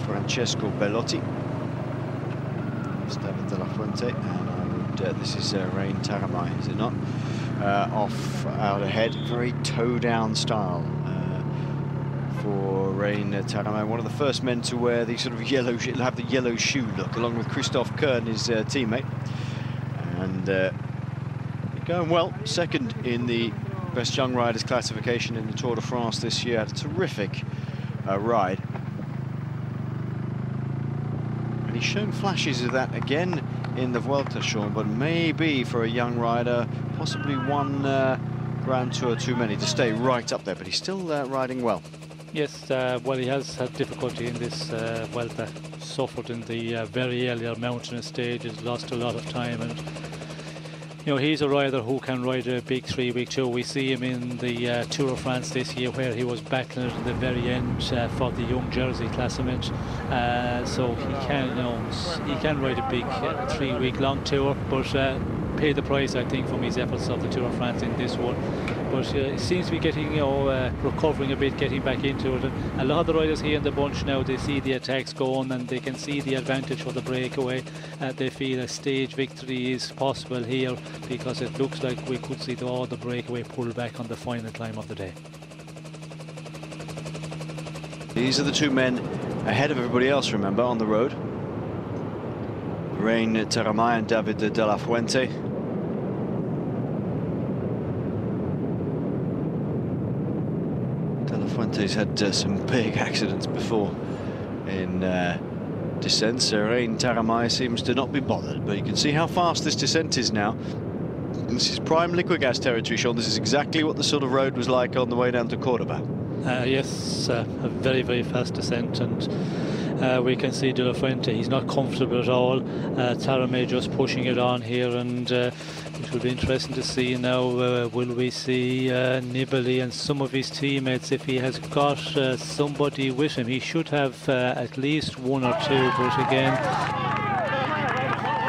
Francesco Bellotti. David de la Fuente, and this is Rein Taramay, is it not? Off out ahead, very toe-down style for Rein Taramay. One of the first men to wear the sort of yellow, have the yellow shoe look, along with Christophe Kern, his teammate. And going well, second in the Best Young Riders classification in the Tour de France this year. Had a terrific ride. And he's shown flashes of that again in the Vuelta, Sean, but maybe for a young rider, possibly one Grand Tour too many to stay right up there, but he's still riding well. Yes, well, he has had difficulty in this Vuelta, suffered in the very earlier mountainous stages, lost a lot of time, and you know, he's a rider who can ride a big 3-week tour. We see him in the Tour of France this year, where he was battling it at the very end for the Young Jersey Classement. So he can, you know, he can ride a big 3-week long tour, but pay the price, I think, from his efforts of the Tour of France in this one. But he seems to be getting, you know, recovering a bit, getting back into it. And a lot of the riders here in the bunch now, they see the attacks going and they can see the advantage for the breakaway. They feel a stage victory is possible here, because it looks like we could see all the breakaway pull back on the final climb of the day. These are the two men ahead of everybody else, remember, on the road. Rein Taramay and David de la Fuente. Fuente's had some big accidents before in descent, so Rein Taramay seems to not be bothered, but you can see how fast this descent is now. This is prime Liquigas territory, Sean. This is exactly what the sort of road was like on the way down to Cordoba. Yes, a very, very fast descent, and we can see De La Fuente, he's not comfortable at all. Taramay just pushing it on here, and it will be interesting to see now, will we see Nibali and some of his teammates, if he has got somebody with him. He should have at least one or two, but again...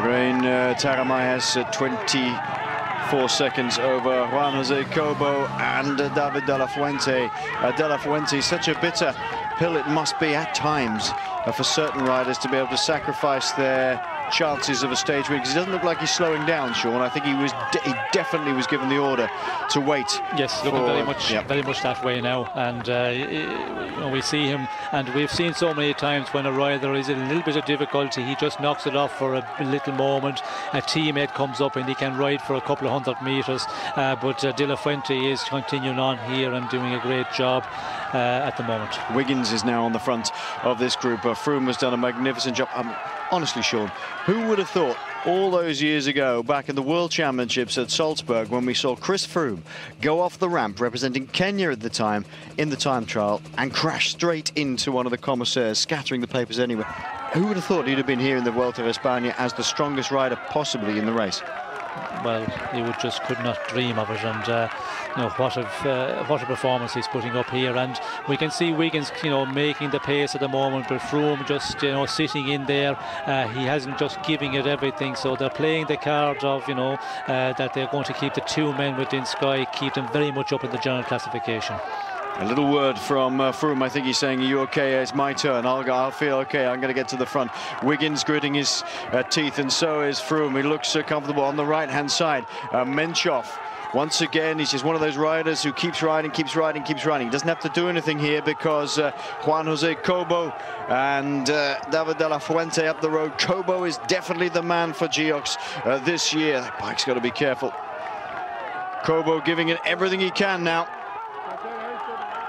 Rein Taramay has 24 seconds over Juan Jose Cobo and David de la Fuente. De la Fuente, such a bitter pill it must be at times for certain riders to be able to sacrifice their chances of a stage win, because he doesn't look like he's slowing down, Sean. I think he definitely was given the order to wait. Yes, looking very much that way now, and you know, we see him, and we've seen so many times when a rider is in a little bit of difficulty, he just knocks it off for a little moment. A teammate comes up and he can ride for a couple of 100 meters, but De La Fuente is continuing on here and doing a great job at the moment. Wiggins is now on the front of this group. Froome has done a magnificent job. Honestly, Sean, who would have thought all those years ago, back in the World Championships at Salzburg, when we saw Chris Froome go off the ramp representing Kenya at the time in the time trial and crash straight into one of the commissaires, scattering the papers anywhere? Who would have thought he'd have been here in the Vuelta of España as the strongest rider possibly in the race? Well, he just could not dream of it, and you know, what a performance he's putting up here. And we can see Wiggins, you know, making the pace at the moment, but Froome just, you know, sitting in there. He hasn't just giving it everything, so they're playing the card of, you know, that they're going to keep the two men within Sky, keep them very much up in the general classification. A little word from Froome. I think he's saying, "Are you okay? It's my turn. I'll feel okay. I'm going to get to the front." Wiggins gritting his teeth, and so is Froome. He looks comfortable on the right-hand side. Menchov, once again, he's just one of those riders who keeps riding, keeps riding, keeps riding. He doesn't have to do anything here, because Juan Jose Cobo and David de la Fuente up the road. Cobo is definitely the man for Geox this year. That bike's got to be careful. Cobo giving it everything he can now.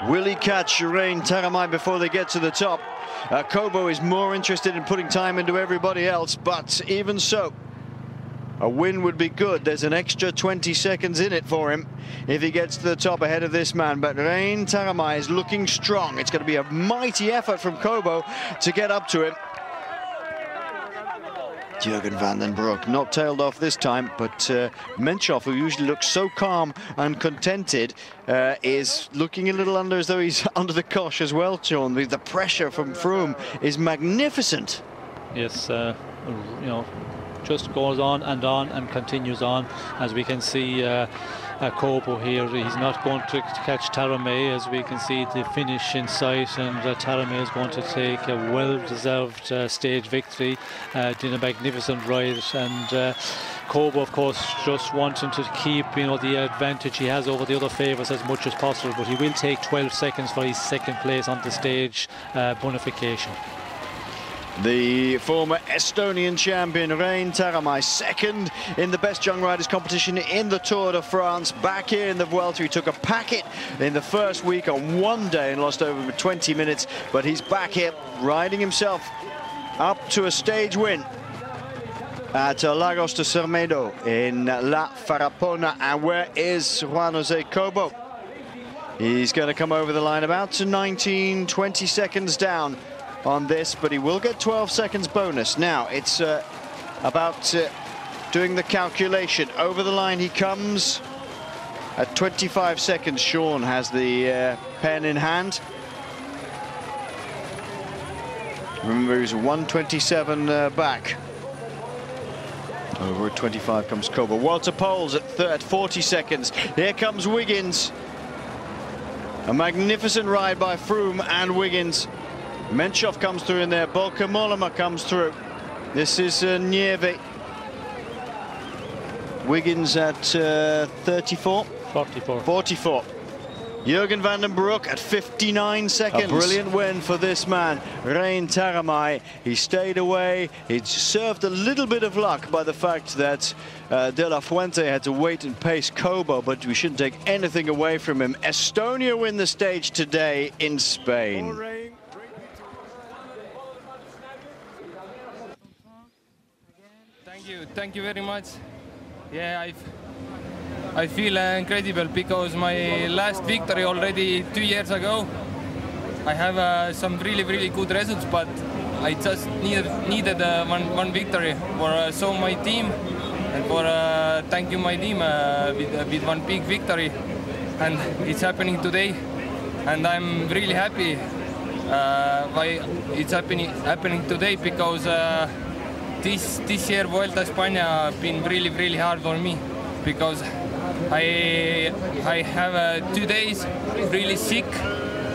Will he catch Rein Taramay before they get to the top? Cobo is more interested in putting time into everybody else, but even so, a win would be good. There's an extra 20 seconds in it for him if he gets to the top ahead of this man. But Rein Taramay is looking strong. It's going to be a mighty effort from Cobo to get up to him. Jürgen van den Broek not tailed off this time, but Menchov, who usually looks so calm and contented, is looking a little as though he's under the cosh as well, Sean. The pressure from Froome is magnificent. Yes, you know, just goes on and continues on, as we can see Cobo here. He's not going to catch Taramay, as we can see the finish in sight, and Taramay is going to take a well-deserved stage victory. Did a magnificent ride, and Cobo, of course, just wanting to keep, you know, the advantage he has over the other favourites as much as possible, but he will take 12 seconds for his second place on the stage bonification. The former Estonian champion Rein Taaramäe, second in the Best Young Riders competition in the Tour de France. Back here in the Vuelta, he took a packet in the first week on one day and lost over 20 minutes, but he's back here riding himself up to a stage win at Lagos de Cermedo in La Farapona. And where is Juan Jose Cobo? He's going to come over the line about to 19, 20 seconds down on this, but he will get 12 seconds bonus. Now it's about doing the calculation. Over the line he comes at 25 seconds. Sean has the pen in hand. Remember, he's 127 back. Over at 25 comes Cobo. Walter Poels at 40 seconds. Here comes Wiggins. A magnificent ride by Froome and Wiggins. Menchov comes through in there. Bauke Mollema comes through. This is Nieve. Wiggins at 34. 44. Jurgen van den Broek at 59 seconds. A brilliant win for this man, Rein Taaramäe. He stayed away. He served a little bit of luck by the fact that De La Fuente had to wait and pace Cobo, but we shouldn't take anything away from him. Estonia win the stage today in Spain. Thank you very much. Yeah, I feel incredible because my last victory already 2 years ago. I have some really good results, but I just needed one victory for show my team and for thank you my team with one big victory, and it's happening today, and I'm really happy why it's happening today, because this year Vuelta a España been really hard for me, because I have 2 days really sick,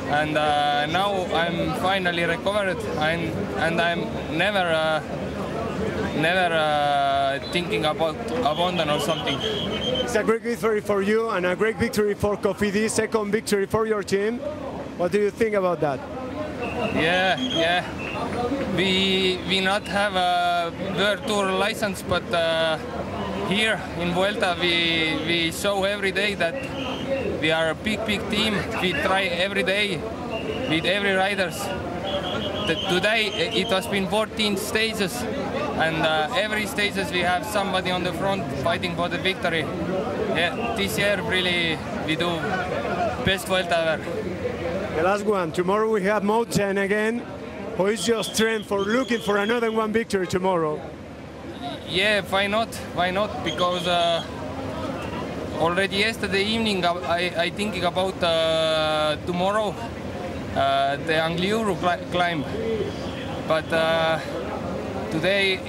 and now I'm finally recovered, and I'm never thinking about abandon or something. It's a great victory for you and a great victory for Cofidis, second victory for your team. What do you think about that? Yeah. We not have a World Tour license, but here in Vuelta we show every day that we are a big team. We try every day with every riders. Today it has been 14 stages, and every stages we have somebody on the front fighting for the victory. Yeah, this year really we do best Vuelta ever. The last one. Tomorrow we have Mountain again. How is your strength for looking for another one victory tomorrow? Yeah, why not? Why not? Because already yesterday evening I thinking about tomorrow the Angliru climb, but today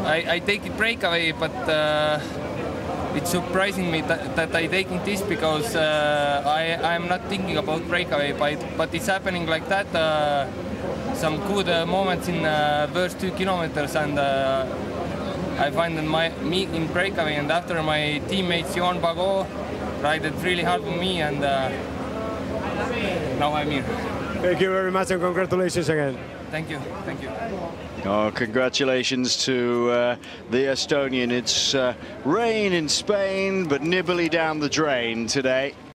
I take a breakaway, but it's surprising me that I taking this, because I'm not thinking about breakaway, but it's happening like that. Some good moments in first 2 kilometers, and I find me in breakaway, and after my teammates Johan Bagot ride it really hard for me, and now I'm here. Thank you very much, and congratulations again. Thank you. Oh, congratulations to the Estonian. It's rain in Spain, but nibbly down the drain today.